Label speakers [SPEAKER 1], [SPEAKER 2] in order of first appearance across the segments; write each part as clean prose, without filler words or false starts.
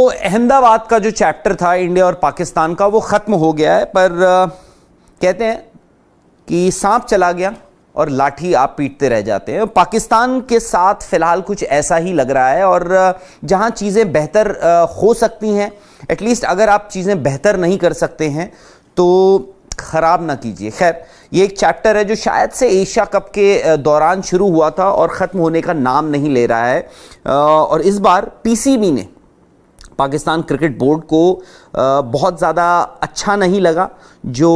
[SPEAKER 1] अहमदाबाद का जो चैप्टर था इंडिया और पाकिस्तान का वो ख़त्म हो गया है, पर कहते हैं कि सांप चला गया और लाठी आप पीटते रह जाते हैं। पाकिस्तान के साथ फ़िलहाल कुछ ऐसा ही लग रहा है, और जहां चीज़ें बेहतर हो सकती हैं, एटलीस्ट अगर आप चीज़ें बेहतर नहीं कर सकते हैं तो ख़राब ना कीजिए। खैर, ये एक चैप्टर है जो शायद से एशिया कप के दौरान शुरू हुआ था और ख़त्म होने का नाम नहीं ले रहा है। और इस बार पीसीबी ने पाकिस्तान क्रिकेट बोर्ड को बहुत ज़्यादा अच्छा नहीं लगा जो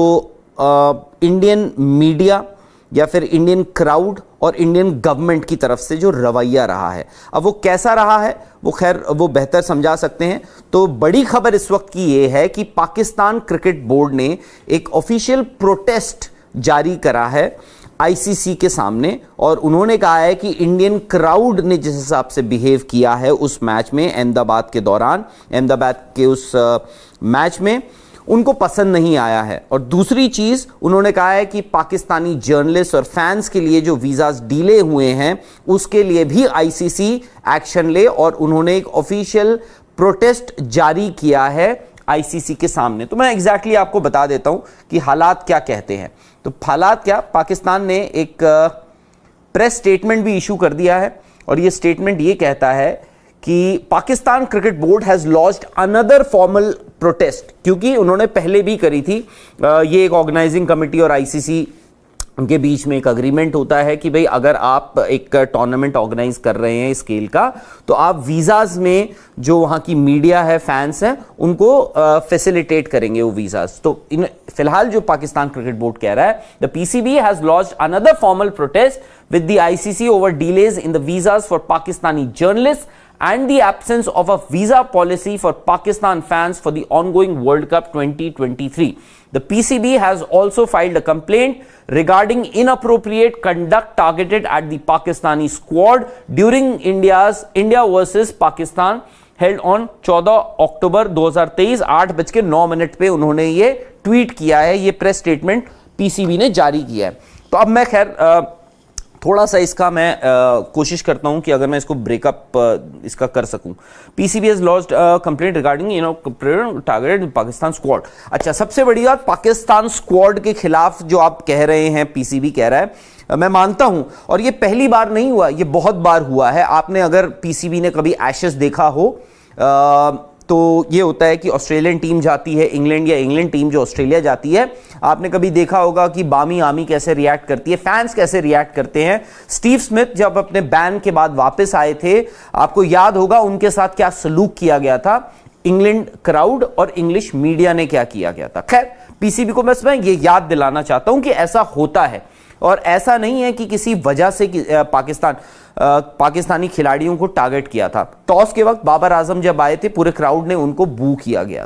[SPEAKER 1] इंडियन मीडिया या फिर इंडियन क्राउड और इंडियन गवर्नमेंट की तरफ से जो रवैया रहा है। अब वो कैसा रहा है वो खैर वो बेहतर समझा सकते हैं। तो बड़ी खबर इस वक्त की ये है कि पाकिस्तान क्रिकेट बोर्ड ने एक ऑफिशियल प्रोटेस्ट जारी करा है आईसीसी के सामने, और उन्होंने कहा है कि इंडियन क्राउड ने जिस हिसाब से बिहेव किया है उस मैच में, अहमदाबाद के दौरान, अहमदाबाद के उस मैच में, उनको पसंद नहीं आया है। और दूसरी चीज उन्होंने कहा है कि पाकिस्तानी जर्नलिस्ट और फैंस के लिए जो वीजास डीले हुए हैं उसके लिए भी आईसीसी एक्शन ले, और उन्होंने एक ऑफिशियल प्रोटेस्ट जारी किया है आईसीसी के सामने। तो मैं एग्जैक्टली आपको बता देता हूं कि हालात क्या कहते हैं। तो हालात क्या, पाकिस्तान ने एक प्रेस स्टेटमेंट भी इशू कर दिया है, और यह स्टेटमेंट ये कहता है कि Pakistan cricket board has launched another formal protest, क्योंकि उन्होंने पहले भी करी थी। ये एक ऑर्गेनाइजिंग कमेटी और आईसीसी के बीच में एक अग्रीमेंट होता है कि भाई अगर आप एक टूर्नामेंट ऑर्गेनाइज कर रहे हैं स्केल का, तो आप वीजाज में जो वहां की मीडिया है, फैंस हैं, उनको फैसिलिटेट करेंगे वो वीजाज। तो फिलहाल जो पाकिस्तान क्रिकेट बोर्ड कह रहा है, the PCB has launched another formal protest with the ICC over delays in the visas for Pakistani journalist and the absence of a visa policy for Pakistan fans for the ongoing World Cup 2023. The PCB has also filed a complaint regarding inappropriate conduct targeted at the Pakistani squad during India versus Pakistan held on 14 अक्टूबर 2023 8:09 पे उन्होंने ये tweet किया है। ये press statement PCB ने जारी किया है। तो अब मैं खैर थोड़ा सा इसका मैं कोशिश करता हूं कि अगर मैं इसको ब्रेकअप इसका कर सकूं। PCB has launched complaint regarding targeted Pakistan squad. अच्छा, सबसे बड़ी बात, पाकिस्तान स्क्वाड के खिलाफ जो आप कह रहे हैं, पीसीबी कह रहा है, मैं मानता हूं, और ये पहली बार नहीं हुआ, ये बहुत बार हुआ है। आपने अगर पीसीबी ने कभी एशेस देखा हो तो ये होता है कि ऑस्ट्रेलियन टीम जाती है इंग्लैंड, या इंग्लैंड टीम जो ऑस्ट्रेलिया जाती है, आपने कभी देखा होगा कि बामी आमी कैसे रिएक्ट करती है, फैंस कैसे रिएक्ट करते हैं। स्टीव स्मिथ जब अपने बैन के बाद वापस आए थे, आपको याद होगा उनके साथ क्या सलूक किया गया था, इंग्लैंड क्राउड और इंग्लिश मीडिया ने क्या किया गया था। खैर, पीसीबी को बस मैं ये याद दिलाना चाहता हूं कि ऐसा होता है, और ऐसा नहीं है कि किसी वजह से पाकिस्तानी खिलाड़ियों को टारगेट किया था। टॉस के वक्त बाबर आजम जब आए थे, पूरे क्राउड ने उनको बू किया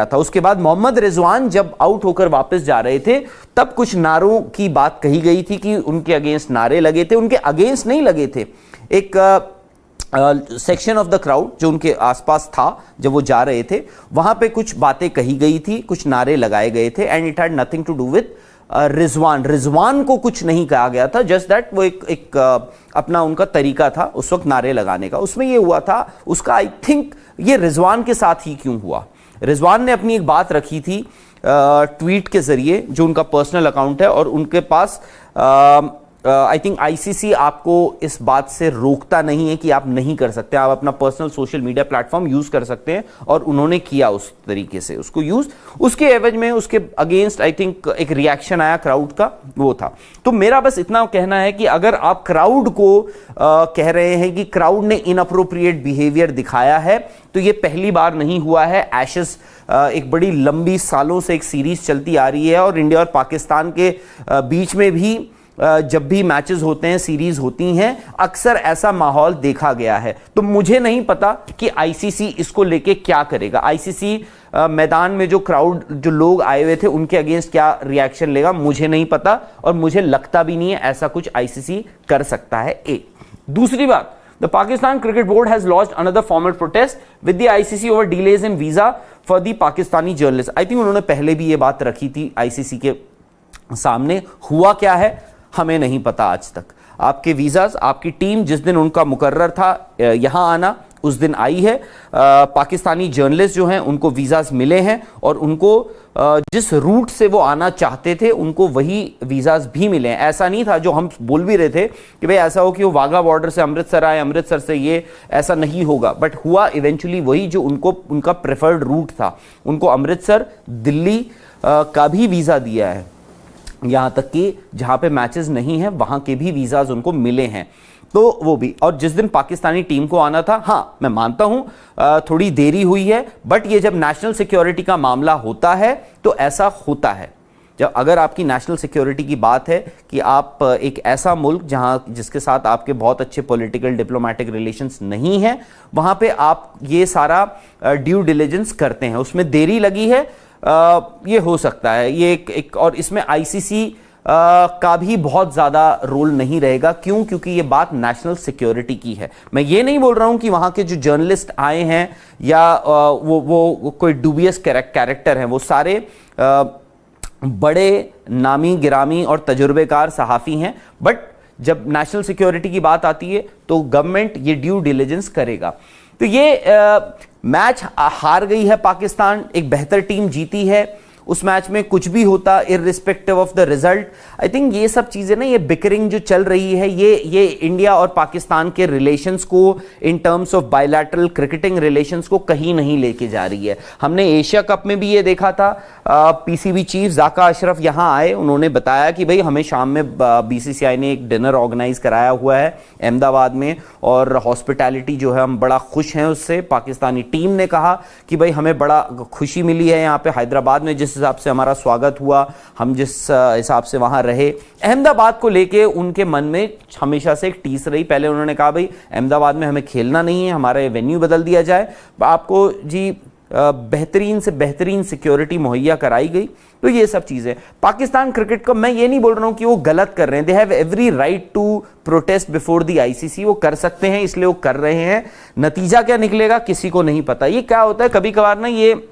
[SPEAKER 1] था। उसके बाद मोहम्मद रिजवान जब आउट होकर वापस जा रहे थे, तब कुछ नारों की बात कही गई थी कि उनके अगेंस्ट नारे लगे थे। उनके अगेंस्ट नहीं लगे थे, एक सेक्शन ऑफ द क्राउड जो उनके आसपास था जब वो जा रहे थे, वहां पे कुछ बातें कही गई थी, कुछ नारे लगाए गए थे, and it had nothing to do with Rizwan को कुछ नहीं कहा गया था, जस्ट दैट वो एक अपना उनका तरीका था उस वक्त नारे लगाने का। उसमें ये हुआ था, उसका आई थिंक ये रिजवान के साथ ही क्यों हुआ, रिजवान ने अपनी एक बात रखी थी ट्वीट के जरिए, जो उनका पर्सनल अकाउंट है, और उनके पास आई थिंक आईसीसी आपको इस बात से रोकता नहीं है कि आप नहीं कर सकते, आप अपना personal social media platform use कर सकते हैं, और उन्होंने किया उस तरीके से उसको यूज। उसके एवज में उसके अगेंस्ट आई थिंक एक रिएक्शन आया क्राउड का, वो था। तो मेरा बस इतना कहना है कि अगर आप क्राउड को कह रहे हैं कि क्राउड ने इनअप्रोप्रिएट बिहेवियर दिखाया है, तो ये पहली बार नहीं हुआ है। एशेस एक बड़ी लंबी सालों से एक सीरीज चलती आ रही है, और इंडिया और पाकिस्तान के बीच में भी जब भी मैचेस होते हैं, सीरीज होती हैं, अक्सर ऐसा माहौल देखा गया है। तो मुझे नहीं पता कि आईसीसी इसको लेके क्या करेगा। आईसीसी मैदान में जो क्राउड, जो लोग आए हुए थे, उनके अगेंस्ट क्या रिएक्शन लेगा मुझे नहीं पता, और मुझे लगता भी नहीं है ऐसा कुछ आईसीसी कर सकता है। एक दूसरी बात, the Pakistan cricket board has launched another formal protest with the ICC over delays in visa for the Pakistani journalist. I think उन्होंने पहले भी ये बात रखी थी आईसीसी के सामने। हुआ क्या है हमें नहीं पता आज तक। आपके वीजाज, आपकी टीम जिस दिन उनका मुकर्रर था यहां आना, उस दिन आई है। पाकिस्तानी जर्नलिस्ट जो हैं उनको वीज़ाज मिले हैं और उनको जिस रूट से वो आना चाहते थे उनको वही वीज़ाज भी मिले हैं। ऐसा नहीं था जो हम बोल भी रहे थे कि भाई ऐसा हो कि वो वाघा बॉर्डर से अमृतसर आए, अमृतसर से ये, ऐसा नहीं होगा, बट हुआ इवेंचुअली वही जो उनका प्रेफर्ड रूट था। उनको अमृतसर, दिल्ली का भी वीज़ा दिया है, यहाँ तक कि जहाँ पे मैचेस नहीं हैं वहाँ के भी वीज़ाज उनको मिले हैं, तो वो भी। और जिस दिन पाकिस्तानी टीम को आना था, हाँ मैं मानता हूँ थोड़ी देरी हुई है, बट ये जब नेशनल सिक्योरिटी का मामला होता है तो ऐसा होता है। जब अगर आपकी नेशनल सिक्योरिटी की बात है कि आप एक ऐसा मुल्क जिसके साथ आपके बहुत अच्छे पॉलिटिकल डिप्लोमेटिक रिलेशंस नहीं हैं, वहाँ पे आप ये सारा ड्यू डिलिजेंस करते हैं, उसमें देरी लगी है, ये हो सकता है। ये एक और इसमें आईसीसी का भी बहुत ज्यादा रोल नहीं रहेगा। क्यों? क्योंकि ये बात नेशनल सिक्योरिटी की है। मैं ये नहीं बोल रहा हूं कि वहां के जो जर्नलिस्ट आए हैं या वो कोई डूबियस कैरेक्टर हैं, वो सारे बड़े नामी गिरामी और तजुर्बेकार सहाफ़ी हैं, बट जब नेशनल सिक्योरिटी की बात आती है तो गवर्नमेंट ये ड्यू डिलिजेंस करेगा। तो ये मैच हार गई है पाकिस्तान, एक बेहतर टीम जीती है। उस मैच में कुछ भी होता irrespective of the result. I think ये सब चीजें ना, ये बिकरिंग जो चल रही है, ये इंडिया और पाकिस्तान के रिलेशंस को in terms of bilateral cricketing relations को कहीं नहीं लेके जा रही है। हमने एशिया कप में भी ये देखा था, पीसीबी चीफ जाका अशरफ यहां आए, उन्होंने बताया कि भाई हमें शाम में बीसीसीआई ने एक डिनर ऑर्गेनाइज कराया हुआ है अहमदाबाद में और हॉस्पिटैलिटी जो है हम बड़ा खुश हैं उससे। पाकिस्तानी टीम ने कहा कि भाई हमें बड़ा खुशी मिली है यहाँ पे हैदराबाद में, जिस हिसाब से हमारा स्वागत हुआ, हम जिस हिसाब से वहां रहे। अहमदाबाद को लेके उनके मन में हमेशा से एक टीस रही। पहले उन्होंने कहा भाई अहमदाबाद में हमें खेलना नहीं है, हमारा वेन्यू बदल दिया जाए। आपको जी बेहतरीन से बेहतरीन सिक्योरिटी मुहैया कराई गई। तो ये सब चीजें पाकिस्तान क्रिकेट को, मैं ये नहीं बोल रहा हूं कि वो गलत कर रहे हैं, they have every right to protest before the ICC, वो कर सकते हैं, इसलिए वो कर रहे हैं। नतीजा क्या निकलेगा किसी को नहीं पता। ये क्या होता है कभी कभार ना, ये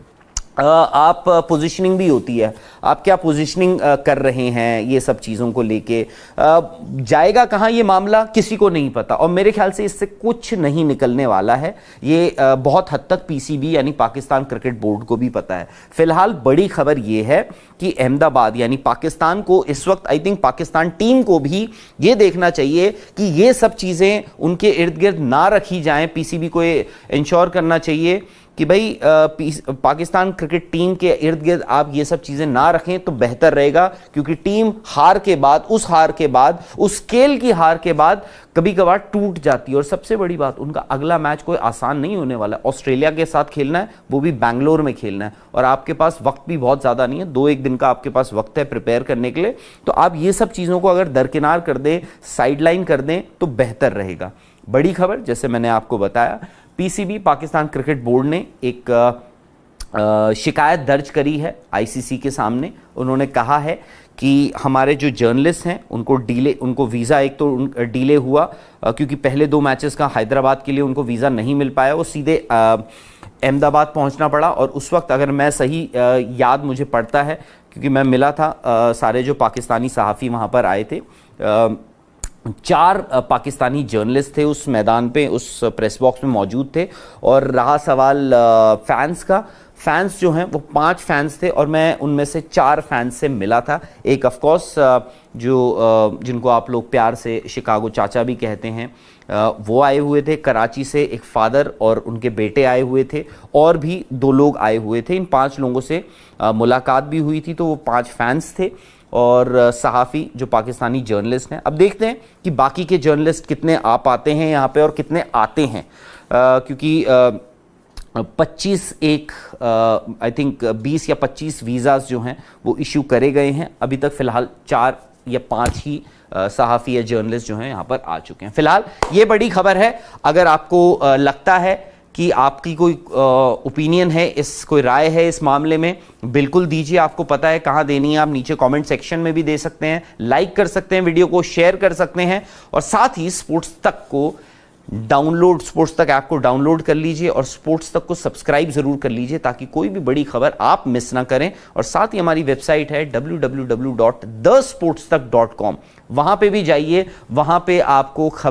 [SPEAKER 1] आप पोजीशनिंग भी होती है, आप क्या पोजीशनिंग कर रहे हैं, ये सब चीज़ों को लेके जाएगा कहाँ ये मामला किसी को नहीं पता। और मेरे ख्याल से इससे कुछ नहीं निकलने वाला है। ये बहुत हद तक पीसीबी यानी पाकिस्तान क्रिकेट बोर्ड को भी पता है। फिलहाल बड़ी खबर ये है कि अहमदाबाद यानी पाकिस्तान को इस वक्त, आई थिंक पाकिस्तान टीम को भी ये देखना चाहिए कि ये सब चीज़ें उनके इर्द गिर्द ना रखी जाएं। पीसीबी को ये इंश्योर करना चाहिए कि भाई पाकिस्तान क्रिकेट टीम के इर्द गिर्द आप ये सब चीजें ना रखें तो बेहतर रहेगा, क्योंकि टीम हार के बाद, उस हार के बाद, उस स्केल की हार के बाद कभी कभार टूट जाती है। और सबसे बड़ी बात, उनका अगला मैच कोई आसान नहीं होने वाला। ऑस्ट्रेलिया के साथ खेलना है, वो भी बैंगलोर में खेलना है, और आपके पास वक्त भी बहुत ज्यादा नहीं है, 2-1 दिन का आपके पास वक्त है प्रिपेयर करने के लिए। तो आप ये सब चीजों को अगर दरकिनार कर दें, साइडलाइन कर दें तो बेहतर रहेगा। बड़ी खबर, जैसे मैंने आपको बताया, पीसीबी पाकिस्तान क्रिकेट बोर्ड ने एक शिकायत दर्ज करी है आईसीसी के सामने। उन्होंने कहा है कि हमारे जो जर्नलिस्ट हैं उनको वीज़ा एक तो डिले हुआ, क्योंकि पहले 2 मैचेस का हैदराबाद के लिए उनको वीज़ा नहीं मिल पाया, वो सीधे अहमदाबाद पहुंचना पड़ा। और उस वक्त अगर मैं सही याद मुझे पड़ता है, क्योंकि मैं मिला था, सारे जो पाकिस्तानी सहाफ़ी वहाँ पर आए थे, 4 पाकिस्तानी जर्नलिस्ट थे उस मैदान पे, उस प्रेस बॉक्स में मौजूद थे। और रहा सवाल फैंस का, फैंस जो हैं वो 5 फैंस थे और मैं उनमें से 4 फैंस से मिला था। एक ऑफ कोर्स जिनको आप लोग प्यार से शिकागो चाचा भी कहते हैं, वो आए हुए थे। कराची से एक फादर और उनके बेटे आए हुए थे, और भी 2 लोग आए हुए थे। इन 5 लोगों से मुलाकात भी हुई थी। तो वो 5 फैंस थे और सहाफ़ी जो पाकिस्तानी जर्नलिस्ट हैं। अब देखते हैं कि बाकी के जर्नलिस्ट कितने आ पाते हैं यहाँ पे और कितने आते हैं, क्योंकि 25 आई थिंक 20 या 25 वीज़ाज जो हैं वो इशू करे गए हैं। अभी तक फ़िलहाल 4 या 5 ही सहाफ़ी या जर्नलिस्ट जो हैं यहाँ पर आ चुके हैं। फ़िलहाल ये बड़ी खबर है। अगर आपको लगता है कि आपकी कोई ओपिनियन है, कोई राय है इस मामले में, बिल्कुल दीजिए। आपको पता है कहाँ देनी है, आप नीचे कमेंट सेक्शन में भी दे सकते हैं, लाइक कर सकते हैं, वीडियो को शेयर कर सकते हैं, और साथ ही स्पोर्ट्स तक ऐप को डाउनलोड कर लीजिए और स्पोर्ट्स तक को सब्सक्राइब जरूर कर लीजिए, ताकि कोई भी बड़ी खबर आप मिस ना करें। और साथ ही हमारी वेबसाइट है www.thesportstak.com, वहां पे भी जाइए, वहां पे आपको खबर